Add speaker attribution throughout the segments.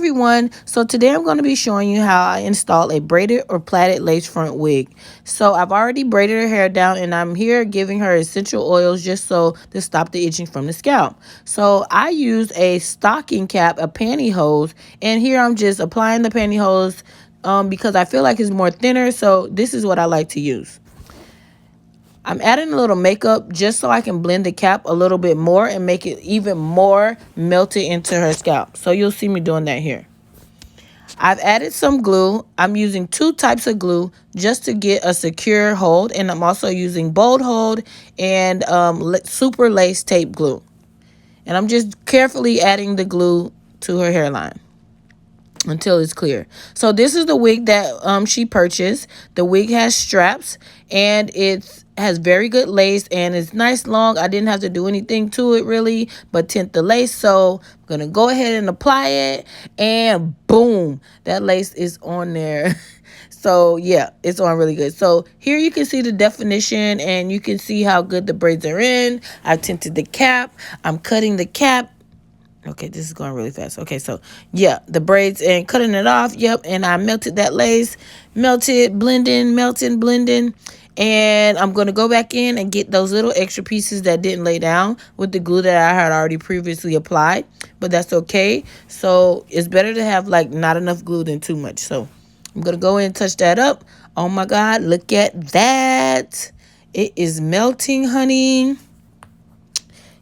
Speaker 1: everyone, so today I'm going to be showing you how I install a braided or plaited lace front wig. So I've already braided her hair down and I'm here giving her essential oils just so to stop the itching from the scalp. So I use a stocking cap, a pantyhose, and here I'm just applying the pantyhose because I feel like it's more thinner, so this is what I like to use. I'm adding a little makeup just so I can blend the cap a little bit more and make it even more melted into her scalp. So you'll see me doing that here. I've added some glue. I'm using 2 types of glue just to get a secure hold. And I'm also using bold hold and super lace tape glue. And I'm just carefully adding the glue to her hairline until it's clear. So this is the wig that she purchased. The wig has straps and it has very good lace and it's nice long. I didn't have to do anything to it really but tint the lace. So I'm gonna go ahead and apply it and boom, that lace is on there. So yeah, it's on really good. So here you can see the definition and you can see how good the braids are in. I've tinted the cap. I'm cutting the cap. Okay, this is going really fast. Okay, so yeah, the braids and cutting it off. Yep, and I melted that lace. Melted, blending, melting, blending. And I'm going to go back in and get those little extra pieces that didn't lay down with the glue that I had already previously applied. But that's okay. So it's better to have like not enough glue than too much. So I'm going to go in and touch that up. Oh my God, look at that. It is melting, honey.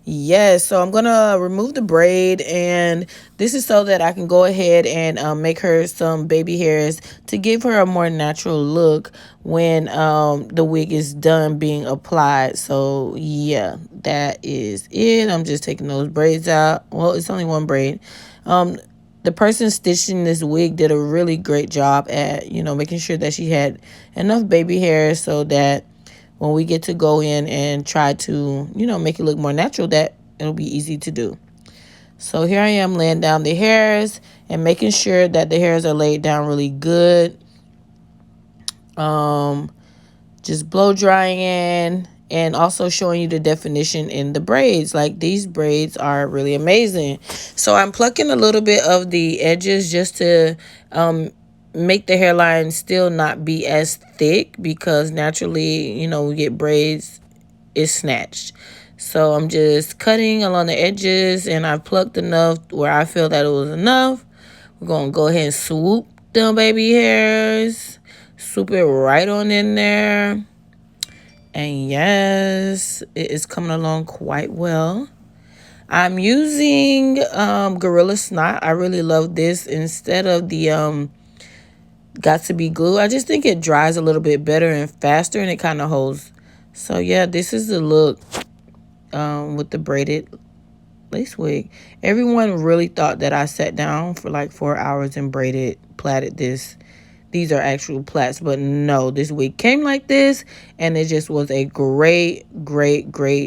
Speaker 1: Yes, so I'm going to remove the braid, and this is so that I can go ahead and make her some baby hairs to give her a more natural look when the wig is done being applied. So yeah, that is it. I'm just taking those braids out. Well, it's only one braid. The person stitching this wig did a really great job at, making sure that she had enough baby hairs so that when we get to go in and try to, make it look more natural, that it'll be easy to do. So here I am laying down the hairs and making sure that the hairs are laid down really good. Just blow drying and also showing you the definition in the braids. Like, these braids are really amazing. So I'm plucking a little bit of the edges just to make the hairline still not be as thick, because naturally, we get braids, it's snatched. So I'm just cutting along the edges, and I've plucked enough where I feel that it was enough. We're going to go ahead and swoop them baby hairs. Swoop it right on in there. And yes, it is coming along quite well. I'm using Gorilla Snot. I really love this instead of the Got to Be glue. I just think it dries a little bit better and faster, and it kind of holds. So yeah, this is the look with the braided lace wig. Everyone really thought that I sat down for like 4 hours and plaited this. These are actual plaits, but no, this wig came like this, and it just was a great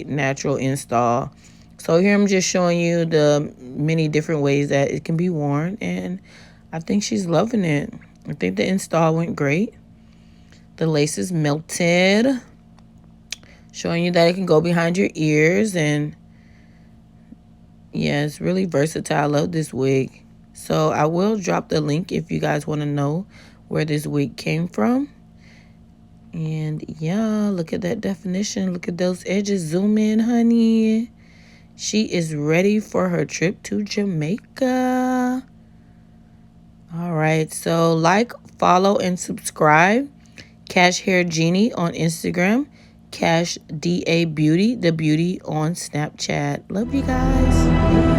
Speaker 1: natural install. So here I'm just showing you the many different ways that it can be worn, and I think she's loving it. I think the install went great. The lace is melted, showing you that it can go behind your ears, and yeah, it's really versatile. I love this wig. So I will drop the link if you guys want to know where this wig came from. And yeah, look at that definition. Look at those edges. Zoom in, honey. She is ready for her trip to Jamaica. All right, so like, follow, and subscribe. Cash Hair Genie on Instagram. Cash DA Beauty, the beauty on Snapchat. Love you guys.